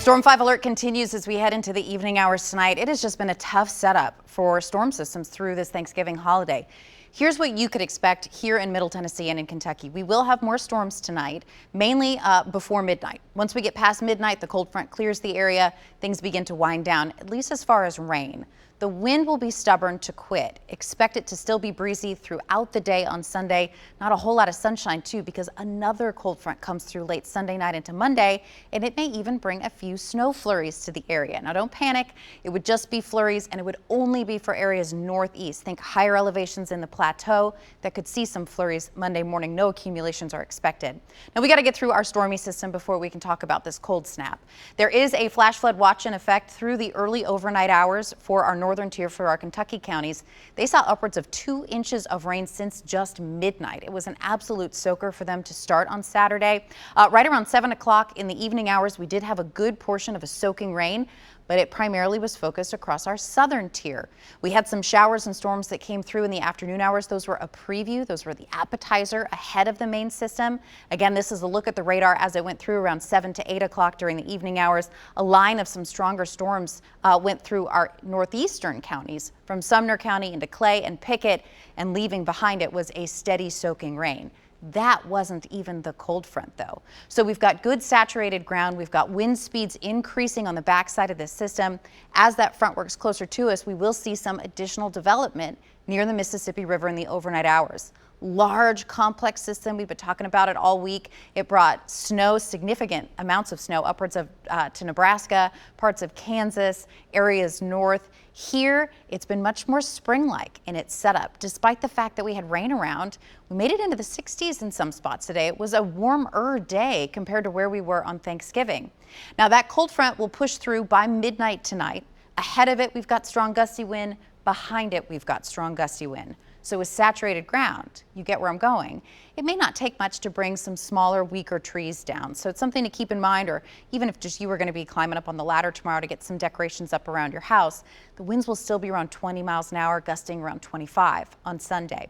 Storm 5 alert continues as we head into the evening hours tonight. It has just been a tough setup for storm systems through this Thanksgiving holiday. Here's what you could expect here in Middle Tennessee and in Kentucky. We will have more storms tonight, mainly before midnight. Once we get past midnight, the cold front clears the area. Things begin to wind down, at least as far as rain. The wind will be stubborn to quit. Expect it to still be breezy throughout the day on Sunday. Not a whole lot of sunshine, too, because another cold front comes through late Sunday night into Monday, and it may even bring a few snow flurries to the area. Now, don't panic. It would just be flurries, and it would only be for areas northeast. Think higher elevations in the plateau that could see some flurries Monday morning. No accumulations are expected. Now, we got to get through our stormy system before we can talk about this cold snap. There is a flash flood watch in effect through the early overnight hours for our northern tier for our Kentucky counties. They saw upwards of 2 inches of rain since just midnight. It was an absolute soaker for them to start on Saturday. Right around 7 o'clock in the evening hours, we did have a good portion of a soaking rain, but it primarily was focused across our southern tier. We had some showers and storms that came through in the afternoon hours. Those were a preview. Those were the appetizer ahead of the main system. Again, this is a look at the radar as it went through around 7 to 8 o'clock during the evening hours. A line of some stronger storms went through our northeastern counties from Sumner County into Clay and Pickett, and leaving behind it was a steady soaking rain. That wasn't even the cold front, though. So we've got good saturated ground. We've got wind speeds increasing on the backside of this system. As that front works closer to us, we will see some additional development near the Mississippi River in the overnight hours. Large, complex system. We've been talking about it all week. It brought snow, significant amounts of snow, upwards of to Nebraska, parts of Kansas, areas north. Here, it's been much more spring-like in its setup. Despite the fact that we had rain around, we made it into the 60s in some spots today. It was a warmer day compared to where we were on Thanksgiving. Now, that cold front will push through by midnight tonight. Ahead of it, we've got strong gusty wind. Behind it, we've got strong gusty wind. So with saturated ground, you get where I'm going. It may not take much to bring some smaller, weaker trees down. So it's something to keep in mind, or even if just you were going to be climbing up on the ladder tomorrow to get some decorations up around your house, the winds will still be around 20 miles an hour, gusting around 25 on Sunday.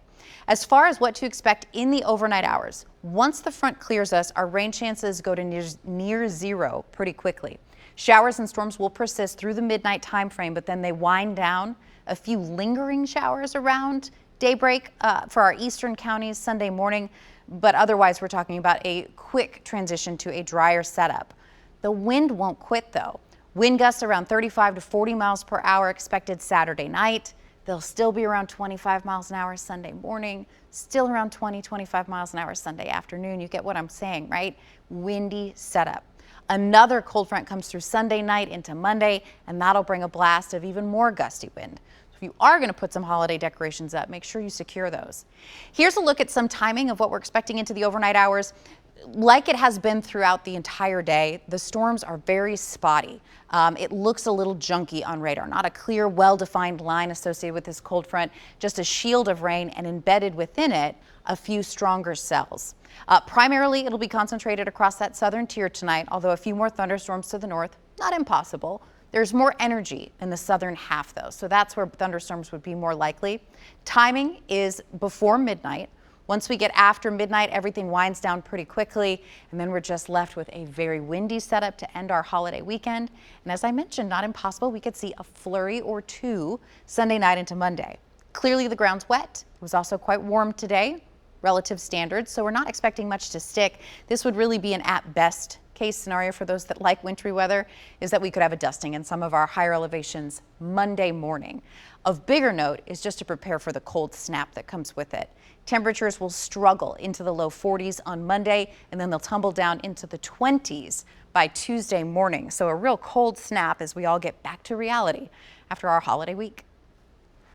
As far as what to expect in the overnight hours, once the front clears us, our rain chances go to near zero pretty quickly. Showers and storms will persist through the midnight time frame, but then they wind down. A few lingering showers around daybreak for our eastern counties Sunday morning, but otherwise we're talking about a quick transition to a drier setup. The wind won't quit, though. Wind gusts around 35 to 40 miles per hour expected Saturday night. They'll still be around 25 miles an hour Sunday morning, still around 25 miles an hour Sunday afternoon. You get what I'm saying, right? Windy setup. Another cold front comes through Sunday night into Monday, and that'll bring a blast of even more gusty wind. If you are going to put some holiday decorations up, make sure you secure those. Here's a look at some timing of what we're expecting into the overnight hours. Like it has been throughout the entire day, the storms are very spotty. It looks a little junky on radar. Not a clear, well-defined line associated with this cold front, just a shield of rain, and embedded within it, a few stronger cells. Primarily, it'll be concentrated across that southern tier tonight, although a few more thunderstorms to the north, not impossible. There's more energy in the southern half, though, so that's where thunderstorms would be more likely. Timing is before midnight. Once we get after midnight, everything winds down pretty quickly, and then we're just left with a very windy setup to end our holiday weekend. And as I mentioned, not impossible, we could see a flurry or two Sunday night into Monday. Clearly, the ground's wet. It was also quite warm today, relative standards, so we're not expecting much to stick. This would really be an at-best case scenario for those that like wintry weather, is that we could have a dusting in some of our higher elevations Monday morning. Of bigger note is just to prepare for the cold snap that comes with it. Temperatures will struggle into the low 40s on Monday, and then they'll tumble down into the 20s by Tuesday morning. So a real cold snap as we all get back to reality after our holiday week.